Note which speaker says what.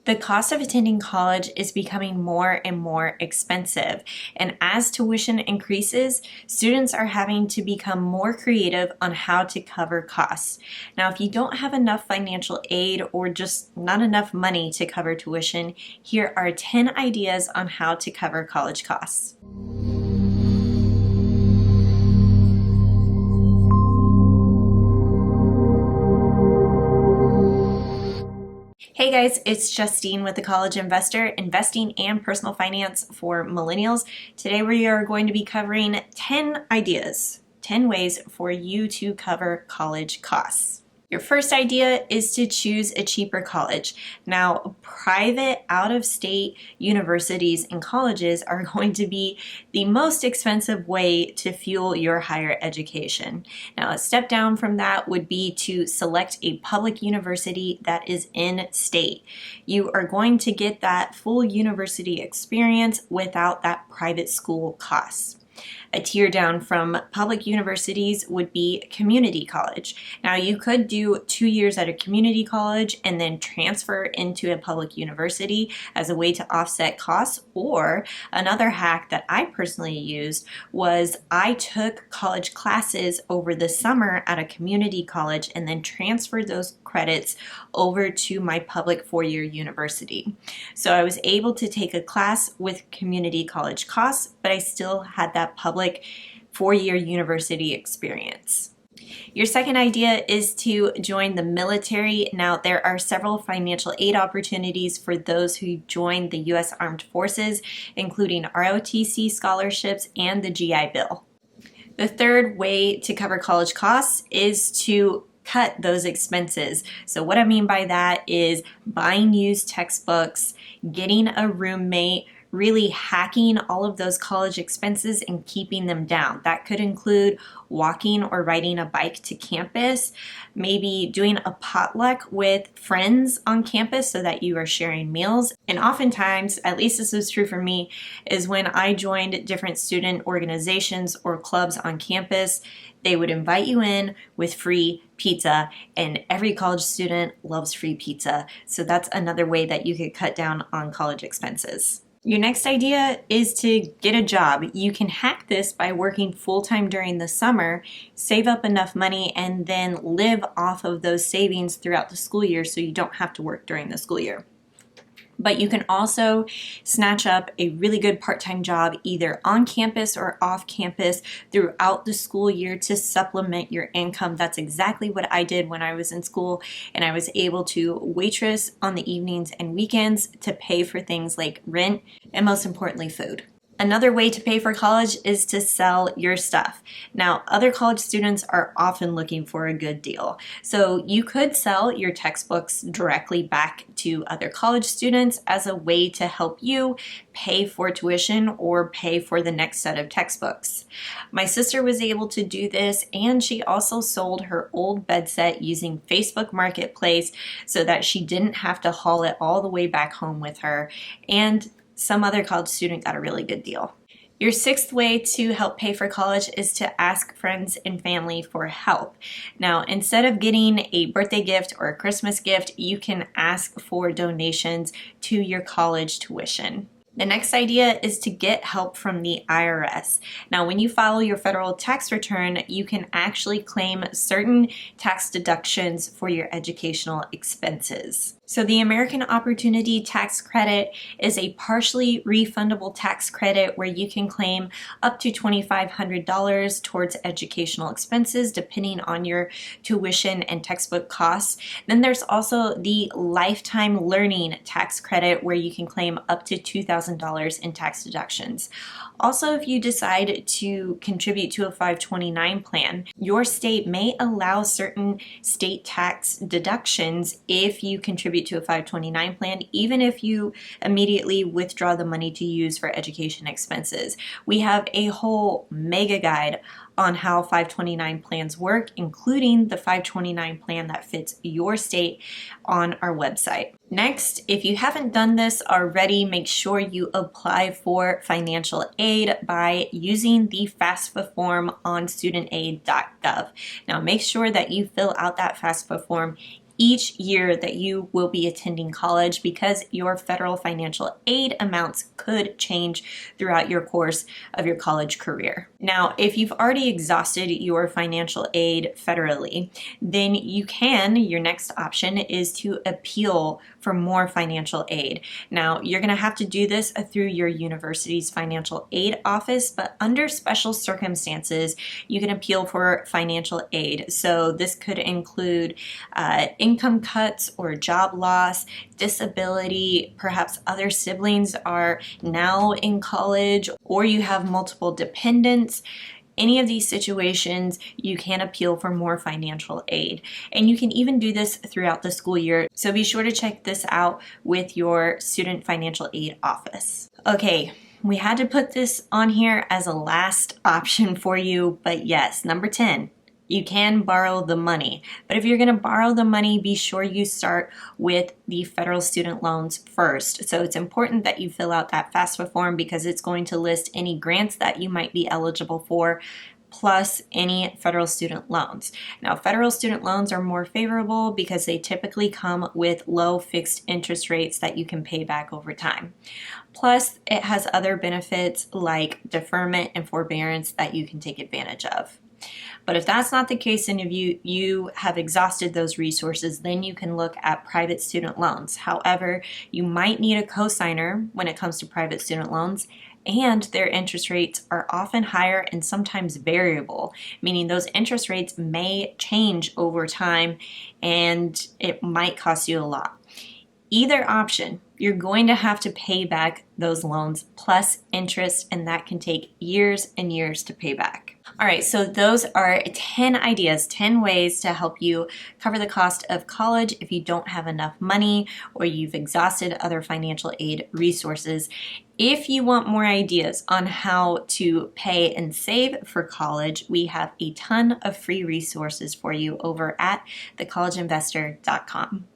Speaker 1: The cost of attending college is becoming more and more expensive, and as tuition increases, students are having to become more creative on how to cover costs. Now, if you don't have enough financial aid or just not enough money to cover tuition, here are 10 ideas on how to cover college costs. Hey guys, it's Justine with The College Investor, investing and personal finance for millennials. Today we are going to be covering 10 ideas, 10 ways for you to cover college costs. Your first idea is to choose a cheaper college. Now, private out-of-state universities and colleges are going to be the most expensive way to fuel your higher education. Now, a step down from that would be to select a public university that is in state. You are going to get that full university experience without that private school costs. A tier down from public universities would be community college. Now, you could do 2 years at a community college and then transfer into a public university as a way to offset costs, or another hack that I personally used was I took college classes over the summer at a community college and then transferred those credits over to my public 4-year university. So I was able to take a class with community college costs, but I still had that public 4-year university experience. Your second idea is to join the military. Now, there are several financial aid opportunities for those who join the U.S. Armed Forces, including ROTC scholarships and the GI Bill. The third way to cover college costs is to cut those expenses. So what I mean by that is buying used textbooks, getting a roommate, really hacking all of those college expenses and keeping them down. That could include walking or riding a bike to campus, maybe doing a potluck with friends on campus so that you are sharing meals. And oftentimes, at least this was true for me, is when I joined different student organizations or clubs on campus, they would invite you in with free pizza, and every college student loves free pizza. So that's another way that you could cut down on college expenses. Your next idea is to get a job. You can hack this by working full-time during the summer, save up enough money, and then live off of those savings throughout the school year so you don't have to work during the school year. But you can also snatch up a really good part-time job either on campus or off campus throughout the school year to supplement your income. That's exactly what I did when I was in school, and I was able to waitress on the evenings and weekends to pay for things like rent and, most importantly, food. Another way to pay for college is to sell your stuff. Now, other college students are often looking for a good deal. So you could sell your textbooks directly back to other college students as a way to help you pay for tuition or pay for the next set of textbooks. My sister was able to do this, and she also sold her old bed set using Facebook Marketplace so that she didn't have to haul it all the way back home with her. And some other college student got a really good deal. Your sixth way to help pay for college is to ask friends and family for help. Now, instead of getting a birthday gift or a Christmas gift, you can ask for donations to your college tuition. The next idea is to get help from the IRS. Now, when you file your federal tax return, you can actually claim certain tax deductions for your educational expenses. So the American Opportunity Tax Credit is a partially refundable tax credit where you can claim up to $2,500 towards educational expenses depending on your tuition and textbook costs. Then there's also the Lifetime Learning Tax Credit where you can claim up to $2,000 in tax deductions. Also, if you decide to contribute to a 529 plan, your state may allow certain state tax deductions if you contribute to a 529 plan, even if you immediately withdraw the money to use for education expenses. We have a whole mega guide on how 529 plans work, including the 529 plan that fits your state on our website. Next, if you haven't done this already, make sure you apply for financial aid by using the FAFSA form on studentaid.gov. Now, make sure that you fill out that FAFSA form each year that you will be attending college because your federal financial aid amounts could change throughout your course of your college career. Now, if you've already exhausted your financial aid federally, then your next option is to appeal for more financial aid. Now, you're going to have to do this through your university's financial aid office, but under special circumstances, you can appeal for financial aid. So this could include income cuts or job loss, disability, perhaps other siblings are now in college, or you have multiple dependents. Any of these situations, you can appeal for more financial aid. And you can even do this throughout the school year. So be sure to check this out with your student financial aid office. Okay, we had to put this on here as a last option for you, but yes, number 10. You can borrow the money, but if you're going to borrow the money, be sure you start with the federal student loans first. So it's important that you fill out that FAFSA form because it's going to list any grants that you might be eligible for, plus any federal student loans. Now, federal student loans are more favorable because they typically come with low fixed interest rates that you can pay back over time. Plus, it has other benefits like deferment and forbearance that you can take advantage of. But if that's not the case and if you have exhausted those resources, then you can look at private student loans. However, you might need a cosigner when it comes to private student loans, and their interest rates are often higher and sometimes variable, meaning those interest rates may change over time and it might cost you a lot. Either option, you're going to have to pay back those loans plus interest, and that can take years and years to pay back. All right, so those are 10 ideas, 10 ways to help you cover the cost of college if you don't have enough money or you've exhausted other financial aid resources. If you want more ideas on how to pay and save for college, we have a ton of free resources for you over at thecollegeinvestor.com.